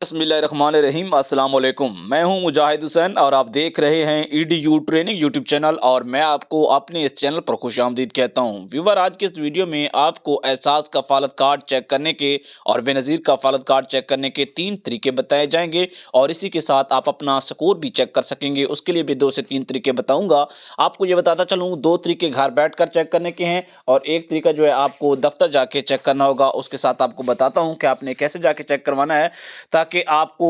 बिस्मिल्लाहिर्रहमानिर्रहीम। अस्सलाम वालेकुम। मैं हूं मुजाहिद हुसैन और आप देख रहे हैं ईडीयू ट्रेनिंग यूट्यूब चैनल और मैं आपको अपने इस चैनल पर खुशामदीद कहता हूं। व्यूवर, आज के इस वीडियो में आपको एहसास कफालत कार्ड चेक करने के और बेनज़ीर कफालत कार्ड चेक करने के 3 तरीके बताए जाएंगे और इसी के साथ आप अपना स्कोर भी चेक कर सकेंगे। उसके लिए भी 2 से 3 तरीके बताऊँगा। आपको ये बताता चलूँ, 2 तरीके घर बैठ कर चेक करने के हैं और एक तरीका जो है आपको दफ्तर जाके चेक करना होगा। उसके साथ आपको बताता हूँ कि आपने कैसे जाके चेक करवाना है, ताकि आपको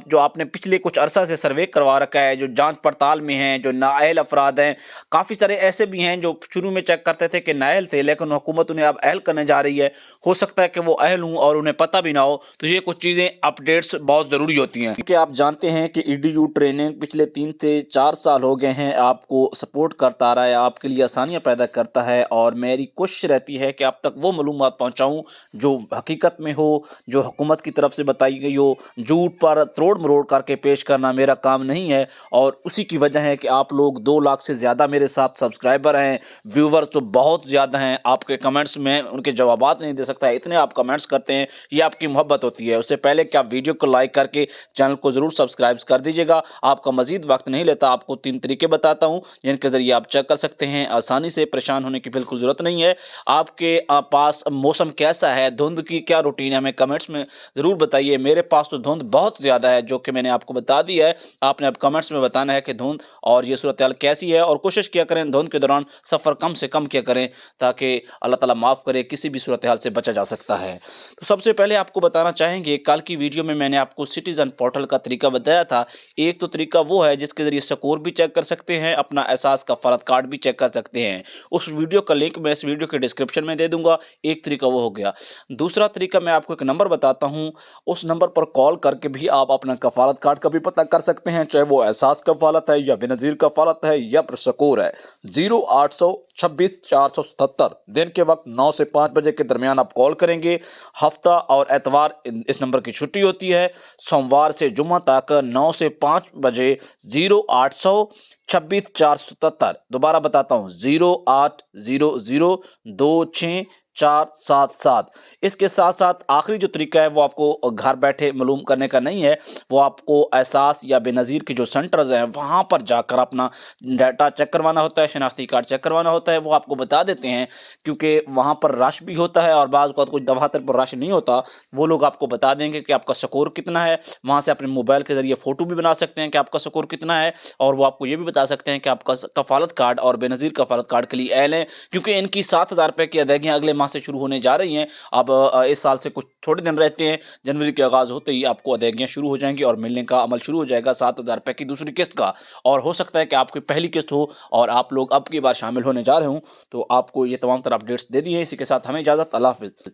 जो आपने पिछले कुछ अरसा से सर्वे करवा रखा है, जो जांच पड़ताल में हैं, जो नाअहल अफराद हैं, काफ़ी सारे ऐसे भी हैं जो शुरू में चेक करते थे कि नाअहल थे, लेकिन हुकूमत उन्हें अब अहल करने जा रही है। हो सकता है कि वो अहल हों और उन्हें पता भी ना हो, तो ये कुछ चीज़ें अपडेट्स बहुत ज़रूरी होती हैं, क्योंकि आप जानते हैं कि ईडीयू ट्रेनिंग पिछले 3 से 4 साल हो गए हैं आपको सपोर्ट करता आ रहा है, आपके लिए आसानियाँ पैदा करता है और मेरी कोशिश रहती है कि आप तक वो मालूमात पहुँचाऊँ जो हकीकत में हो, जो हुकूमत की तरफ से बताई गई हो। झूठ पर तरोड़ मरोड़ करके पेश करना मेरा काम नहीं है और उसी की वजह है कि आप लोग 2 लाख से ज़्यादा मेरे साथ सब्सक्राइबर हैं, व्यूवर तो बहुत ज़्यादा हैं। आपके कमेंट्स में उनके जवाबात नहीं दे सकता, इतने आप कमेंट्स करते हैं, ये आपकी मोहब्बत होती है। उससे पहले कि आप वीडियो को लाइक करके चैनल को ज़रूर सब्सक्राइब कर दीजिएगा। आपका मज़ीद वक्त नहीं लेता, आपको 3 तरीके बताता हूँ जिनके ज़रिए आप चेक कर सकते हैं आसानी से। परेशान होने की बिल्कुल ज़रूरत नहीं है। आपके पास मौसम कैसा है, धुंध की क्या रूटीन है, हमें कमेंट्स में ज़रूर बताइए। मेरे पास तो धुंध बहुत ज़्यादा है, जो कि मैंने आपको बता दी है। आपने अब कमेंट्स में बताना है कि धुंध और ये सूरत हाल कैसी है, और कोशिश किया करें धुंध के दौरान सफ़र कम से कम किया करें, ताकि अल्लाह ताला माफ़ करे, किसी भी सूरत हाल से बचा जा सकता है। तो सबसे पहले आपको बताना चाहेंगे, कल की वीडियो में मैंने आपको सिटीज़न पोर्टल का तरीका बताया था। एक तो तरीका वो है जिसके ज़रिए स्कोर भी चेक कर सकते हैं, अपना एहसास कफालत कार्ड भी चेक कर सकते हैं। उस वीडियो का लिंक मैं इस वीडियो के डिस्क्रिप्शन में दे दूँगा। एक तरीका वो हो गया। दूसरा तरीका मैं आपको एक नंबर बताता हूँ, उस नंबर पर कॉल करके भी आप अपना कफालत कार्ड का भी पता कर सकते हैं, चाहे वो एहसास कफालत है या बेनज़ीर कफालत है या फिर स्कोर है। 0826 477 दिन के वक्त 9 से 5 बजे के दरमियान आप कॉल करेंगे। हफ्ता और एतवार इस नंबर की छुट्टी होती है। सोमवार से जुम्मा तक 9 से 5 बजे 0826 477, दोबारा बताता हूँ, 080026 477। इसके साथ साथ आखिरी जो तरीका है वो आपको घर बैठे मालूम करने का नहीं है, वो आपको एहसास या बेनज़ीर के जो सेंटर्स हैं वहाँ पर जाकर अपना डाटा चेक करवाना होता है, शनाख्ती कार्ड चेक करवाना होता है। वो आपको बता देते हैं, क्योंकि वहाँ पर रश भी होता है और बाज़ औक़ात कुछ दफ़ातर पर रश नहीं होता। वो लोग आपको बता देंगे कि आपका स्कोर कितना है। वहाँ से अपने मोबाइल के ज़रिए फ़ोटो भी बना सकते हैं कि आपका स्कोर कितना है, और वो आपको ये भी बता सकते हैं कि आपका कफालत कार्ड और बेनज़ीर कफालत कार्ड के लिए अहल है, क्योंकि इनकी 7,000 रुपये की अदायगियाँ अगले माह से शुरू होने जा रही हैं। अब इस साल से कुछ थोड़े दिन रहते हैं, जनवरी के आगाज़ होते ही आपको अदायगियाँ शुरू हो जाएंगी और मिलने का अमल शुरू हो जाएगा 7,000 रुपये की दूसरी किस्त का। और हो सकता है कि आपकी पहली किस्त हो और आप लोग अब की बार शामिल होने जा रहे हों। तो आपको ये तमाम तरह अपडेट्स दे दी हैं। इसी के साथ हमें इजाज़त। अल्लाह हाफ़िज़।